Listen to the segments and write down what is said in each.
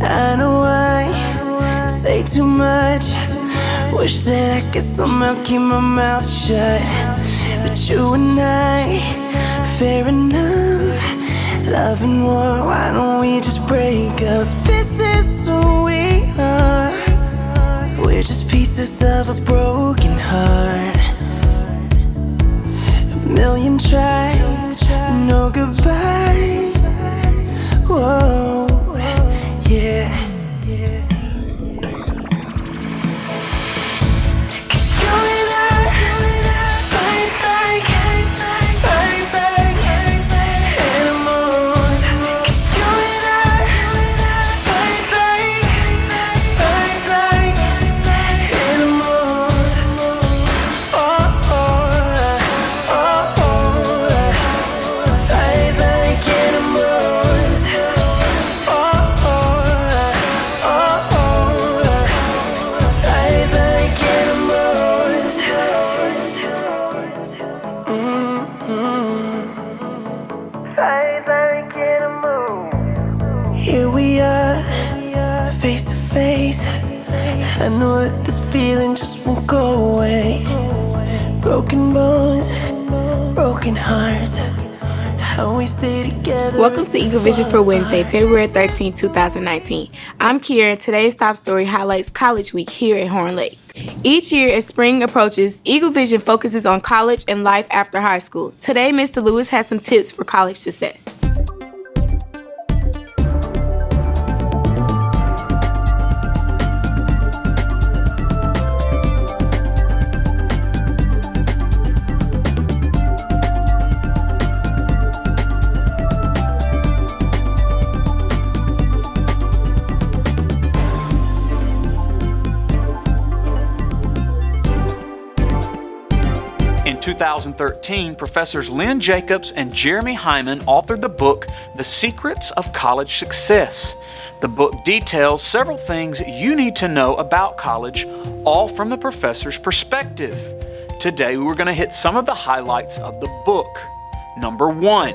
I know I say too much. Wish that I could somehow keep my mouth shut. But you and I, fair enough. Love and war, why don't we just break up? This is who we are. We're just pieces of a broken heart. A million tries, no goodbye. Whoa, yeah. Here we are, face to face. I know that this feeling just won't go away. Broken bones, broken hearts. How we stay together. Welcome to Eagle Vision for Wednesday, February 13, 2019. I'm Kiera, and today's top story highlights College Week here at Horn Lake. Each year as spring approaches, Eagle Vision focuses on college and life after high school. Today, Mr. Lewis has some tips for college success. In 2013, Professors Lynn Jacobs and Jeremy Hyman authored the book, The Secrets of College Success. The book details several things you need to know about college, all from the professor's perspective. Today, we're going to hit some of the highlights of the book. Number 1,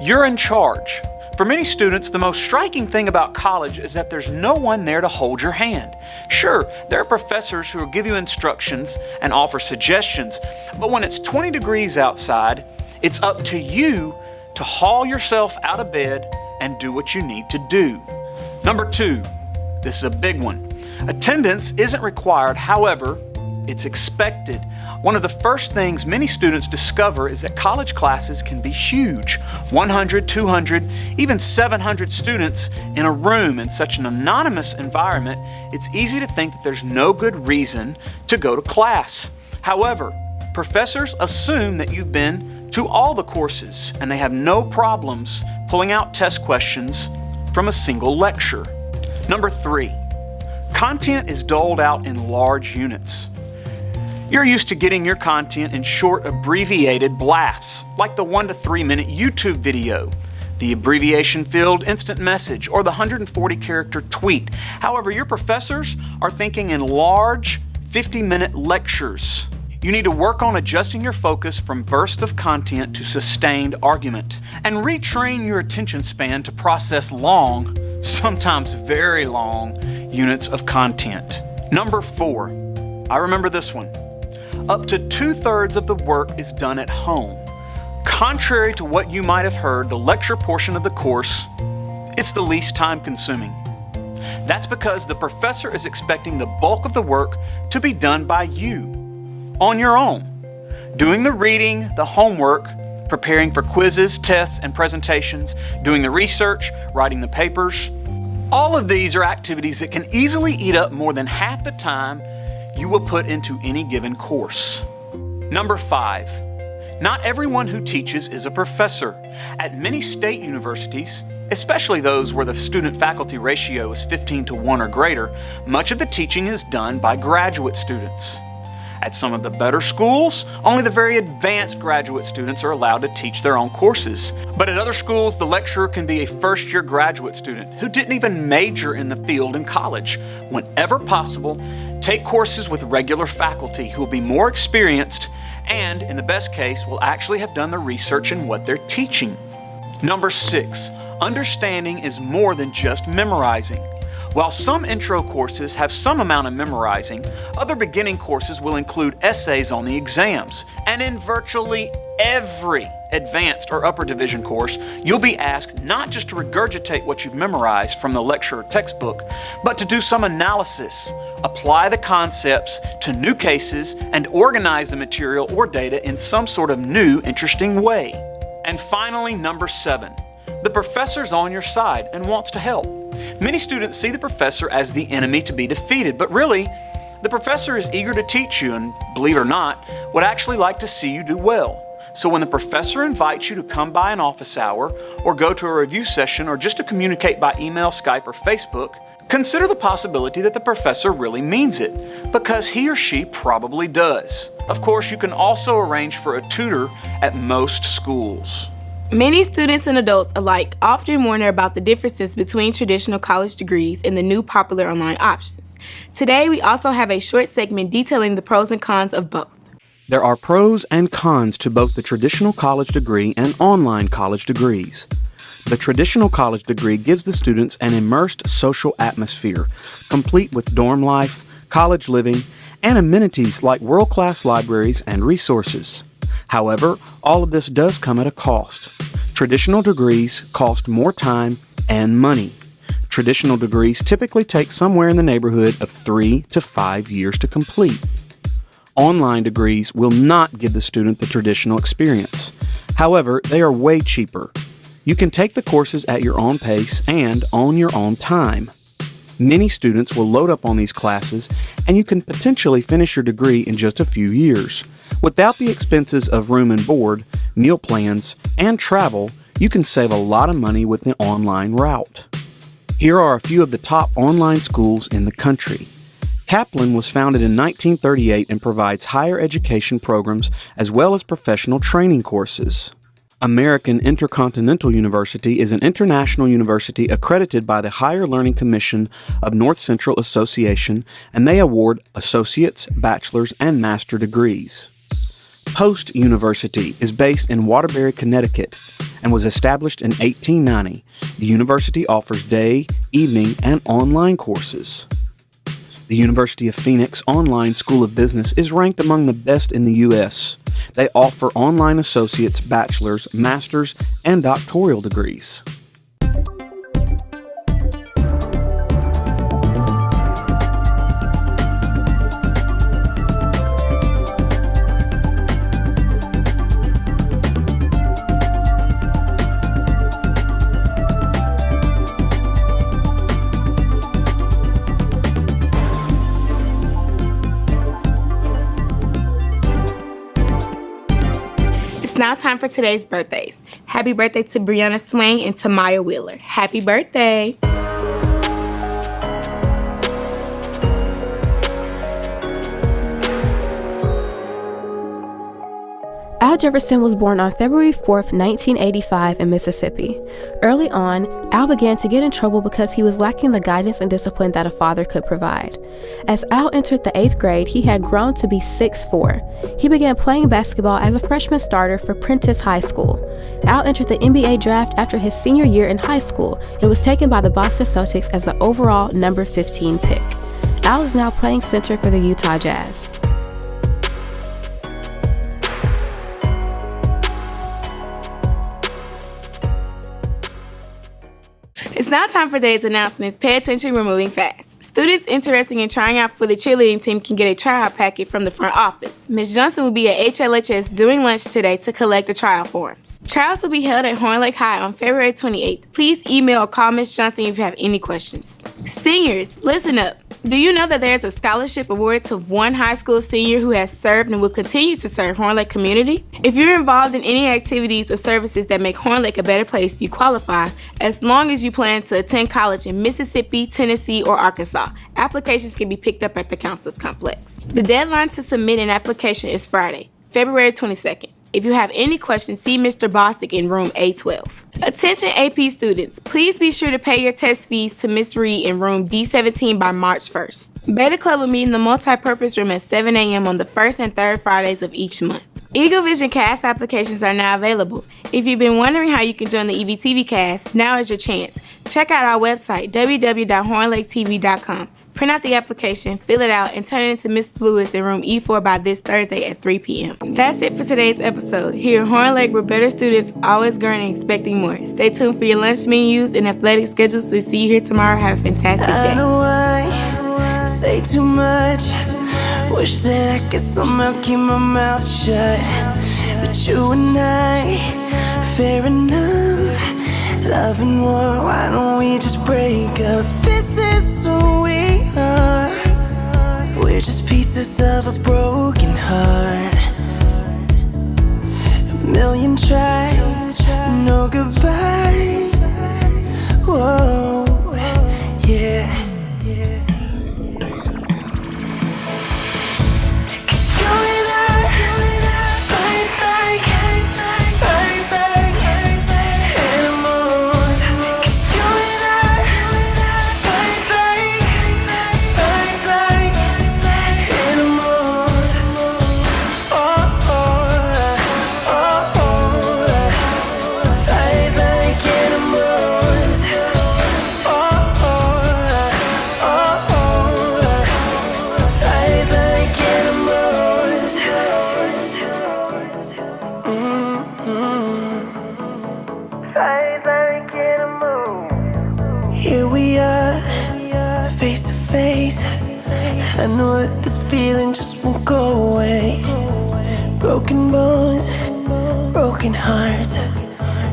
you're in charge. For many students, the most striking thing about college is that there's no one there to hold your hand. Sure, there are professors who will give you instructions and offer suggestions, but when it's 20 degrees outside, it's up to you to haul yourself out of bed and do what you need to do. Number 2, this is a big one. Attendance isn't required, however, it's expected. One of the first things many students discover is that college classes can be huge. 100, 200, even 700 students in a room in such an anonymous environment, it's easy to think that there's no good reason to go to class. However, professors assume that you've been to all the courses and they have no problems pulling out test questions from a single lecture. Number 3, content is doled out in large units. You're used to getting your content in short, abbreviated blasts, like the 1 to 3 minute YouTube video, the abbreviation-filled instant message, or the 140-character tweet. However, your professors are thinking in large, 50-minute lectures. You need to work on adjusting your focus from bursts of content to sustained argument, and retrain your attention span to process long, sometimes very long, units of content. Number 4, I remember this one. Up to 2/3 of the work is done at home. Contrary to what you might have heard, the lecture portion of the course, it's the least time consuming. That's because the professor is expecting the bulk of the work to be done by you, on your own. Doing the reading, the homework, preparing for quizzes, tests, and presentations, doing the research, writing the papers. All of these are activities that can easily eat up more than half the time you will put into any given course. Number 5, not everyone who teaches is a professor. At many state universities, especially those where the student-faculty ratio is 15:1 or greater, much of the teaching is done by graduate students. At some of the better schools, only the very advanced graduate students are allowed to teach their own courses. But at other schools, the lecturer can be a first-year graduate student who didn't even major in the field in college. Whenever possible, take courses with regular faculty who will be more experienced and, in the best case, will actually have done the research in what they're teaching. Number 6, understanding is more than just memorizing. While some intro courses have some amount of memorizing, other beginning courses will include essays on the exams. And in virtually every advanced or upper division course, you'll be asked not just to regurgitate what you've memorized from the lecture or textbook, but to do some analysis, apply the concepts to new cases, and organize the material or data in some sort of new, interesting way. And finally, number 7, the professor's on your side and wants to help. Many students see the professor as the enemy to be defeated, but really, the professor is eager to teach you and, believe it or not, would actually like to see you do well. So when the professor invites you to come by an office hour, or go to a review session, or just to communicate by email, Skype, or Facebook, consider the possibility that the professor really means it, because he or she probably does. Of course, you can also arrange for a tutor at most schools. Many students and adults alike often wonder about the differences between traditional college degrees and the new popular online options. Today, we also have a short segment detailing the pros and cons of both. There are pros and cons to both the traditional college degree and online college degrees. The traditional college degree gives the students an immersed social atmosphere, complete with dorm life, college living, and amenities like world-class libraries and resources. However, all of this does come at a cost. Traditional degrees cost more time and money. Traditional degrees typically take somewhere in the neighborhood of 3 to 5 years to complete. Online degrees will not give the student the traditional experience. However, they are way cheaper. You can take the courses at your own pace and on your own time. Many students will load up on these classes, and you can potentially finish your degree in just a few years. Without the expenses of room and board, meal plans, and travel, you can save a lot of money with the online route. Here are a few of the top online schools in the country. Kaplan was founded in 1938 and provides higher education programs as well as professional training courses. American Intercontinental University is an international university accredited by the Higher Learning Commission of North Central Association, and they award associate's, bachelor's, and master degrees. Post University is based in Waterbury, Connecticut, and was established in 1890. The university offers day, evening, and online courses. The University of Phoenix Online School of Business is ranked among the best in the U.S. They offer online associate's, bachelor's, master's, and doctoral degrees. Now time for today's birthdays. Happy birthday to Brianna Swain and Tamaya Wheeler. Happy birthday! Al Jefferson was born on February 4th, 1985 in Mississippi. Early on, Al began to get in trouble because he was lacking the guidance and discipline that a father could provide. As Al entered the 8th grade, he had grown to be 6'4". He began playing basketball as a freshman starter for Prentice High School. Al entered the NBA draft after his senior year in high school and was taken by the Boston Celtics as the overall number 15 pick. Al is now playing center for the Utah Jazz. It's now time for today's announcements. Pay attention, we're moving fast. Students interested in trying out for the cheerleading team can get a tryout packet from the front office. Ms. Johnson will be at HLHS during lunch today to collect the tryout forms. Trials will be held at Horn Lake High on February 28th. Please email or call Ms. Johnson if you have any questions. Seniors, listen up. Do you know that there is a scholarship awarded to one high school senior who has served and will continue to serve Horn Lake community? If you're involved in any activities or services that make Horn Lake a better place, you qualify as long as you plan to attend college in Mississippi, Tennessee, or Arkansas. Applications can be picked up at the Council's Complex. The deadline to submit an application is Friday, February 22nd. If you have any questions, see Mr. Bostic in room A12. Attention AP students, please be sure to pay your test fees to Ms. Reed in room D17 by March 1st. Beta Club will meet in the multi-purpose room at 7 a.m. on the first and third Fridays of each month. Eagle Vision cast applications are now available. If you've been wondering how you can join the EVTV cast, now is your chance. Check out our website, www.hornlaketv.com. Print out the application, fill it out, and turn it into Miss Lewis in room E4 by this Thursday at 3 p.m. That's it for today's episode. Here at Horn Lake, we're better students, always growing and expecting more. Stay tuned for your lunch menus and athletic schedules. We'll see you here tomorrow. Have a fantastic day. I know I say too much. Wish that I could somehow keep my mouth shut. But you and I, fair enough. Love and war, why don't we just break up? This is who we are. We're just pieces of a broken heart. A million tries, no goodbye. Whoa, yeah. Here we are, face to face. I know that this feeling just won't go away. Broken bones, broken hearts.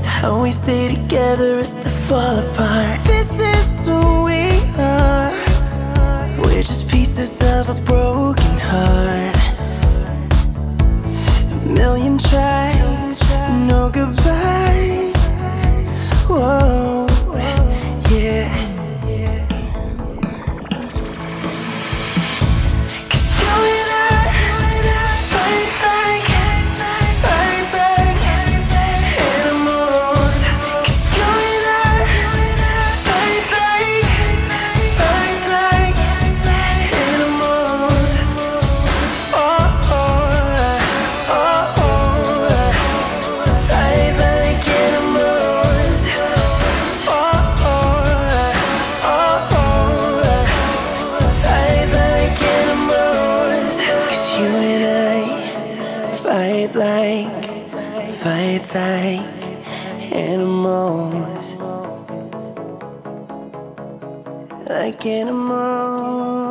How we stay together is to fall apart. This is who we are. We're just pieces of a broken heart. A million tries, no goodbye. Whoa, yeah. Fight like animals, like animals.